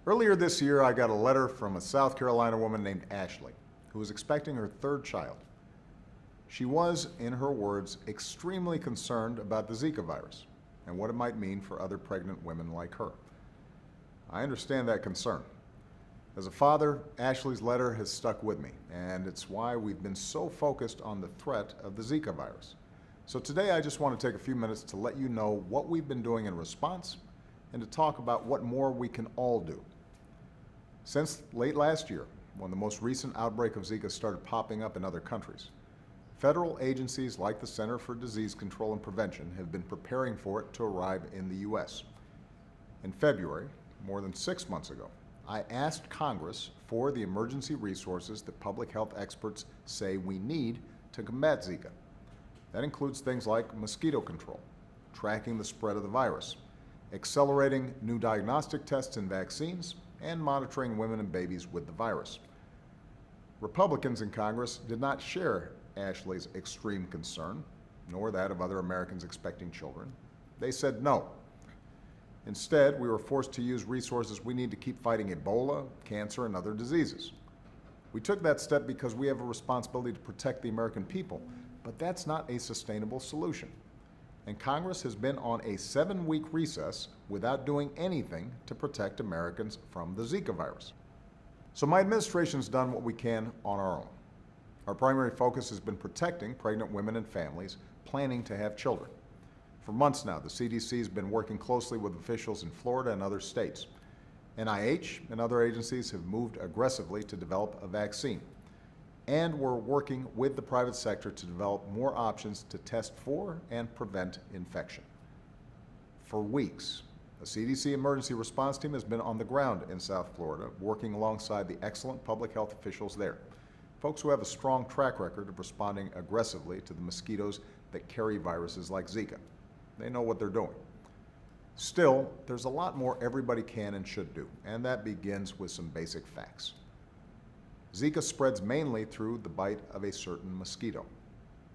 Earlier this year, I got a letter from a South Carolina woman named Ashley, who was expecting her third child. She was, in her words, extremely concerned about the Zika virus and what it might mean for other pregnant women like her. I understand that concern. As a father, Ashley's letter has stuck with me, and it's why we've been so focused on the threat of the Zika virus. So today I just want to take a few minutes to let you know what we've been doing in response and to talk about what more we can all do. Since late last year, when the most recent outbreak of Zika started popping up in other countries, federal agencies like the Center for Disease Control and Prevention have been preparing for it to arrive in the U.S. In February, more than 6 months ago, I asked Congress for the emergency resources that public health experts say we need to combat Zika. That includes things like mosquito control, tracking the spread of the virus, accelerating new diagnostic tests and vaccines, and monitoring women and babies with the virus. Republicans in Congress did not share Ashley's extreme concern, nor that of other Americans expecting children. They said no. Instead, we were forced to use resources we need to keep fighting Ebola, cancer, and other diseases. We took that step because we have a responsibility to protect the American people, but that's not a sustainable solution. And Congress has been on a 7-week recess without doing anything to protect Americans from the Zika virus. So my administration's done what we can on our own. Our primary focus has been protecting pregnant women and families planning to have children. For months now, the CDC has been working closely with officials in Florida and other states. NIH and other agencies have moved aggressively to develop a vaccine. And we're working with the private sector to develop more options to test for and prevent infection. For weeks, the CDC emergency response team has been on the ground in South Florida, working alongside the excellent public health officials there, folks who have a strong track record of responding aggressively to the mosquitoes that carry viruses like Zika. They know what they're doing. Still, there's a lot more everybody can and should do, and that begins with some basic facts. Zika spreads mainly through the bite of a certain mosquito.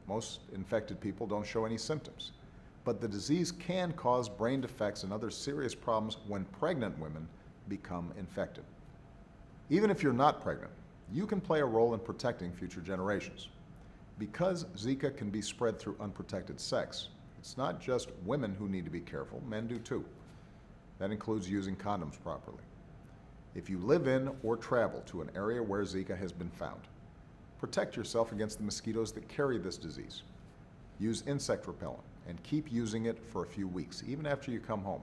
Most infected people don't show any symptoms, but the disease can cause brain defects and other serious problems when pregnant women become infected. Even if you're not pregnant, you can play a role in protecting future generations. Because Zika can be spread through unprotected sex, it's not just women who need to be careful, men do too. That includes using condoms properly. If you live in or travel to an area where Zika has been found, protect yourself against the mosquitoes that carry this disease. Use insect repellent and keep using it for a few weeks, even after you come home.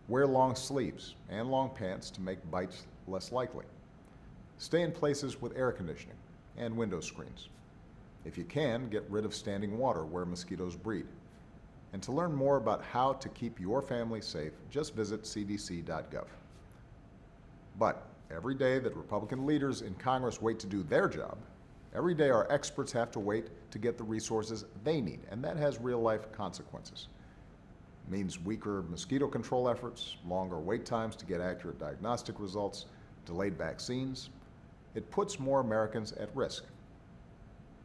Wear long sleeves and long pants to make bites less likely. Stay in places with air conditioning and window screens. If you can, get rid of standing water where mosquitoes breed. And to learn more about how to keep your family safe, just visit cdc.gov. But every day that Republican leaders in Congress wait to do their job, every day our experts have to wait to get the resources they need, and that has real-life consequences. It means weaker mosquito control efforts, longer wait times to get accurate diagnostic results, delayed vaccines. It puts more Americans at risk.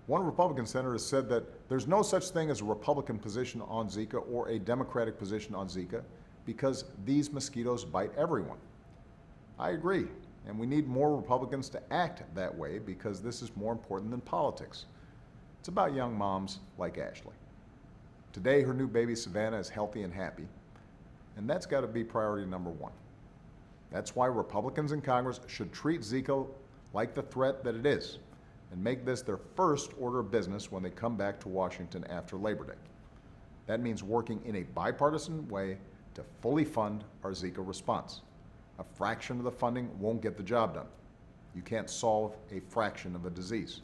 One Republican senator has said that there's no such thing as a Republican position on Zika or a Democratic position on Zika because these mosquitoes bite everyone. I agree, and we need more Republicans to act that way because this is more important than politics. It's about young moms like Ashley. Today, her new baby Savannah is healthy and happy, and that's got to be priority number one. That's why Republicans in Congress should treat Zika like the threat that it is, and make this their first order of business when they come back to Washington after Labor Day. That means working in a bipartisan way to fully fund our Zika response. A fraction of the funding won't get the job done. You can't solve a fraction of a disease.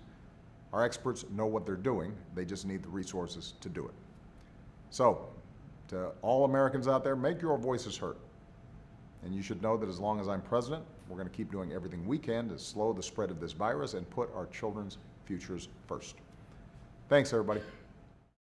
Our experts know what they're doing, they just need the resources to do it. So, to all Americans out there, make your voices heard. And you should know that as long as I'm president, we're going to keep doing everything we can to slow the spread of this virus and put our children's futures first. Thanks, everybody.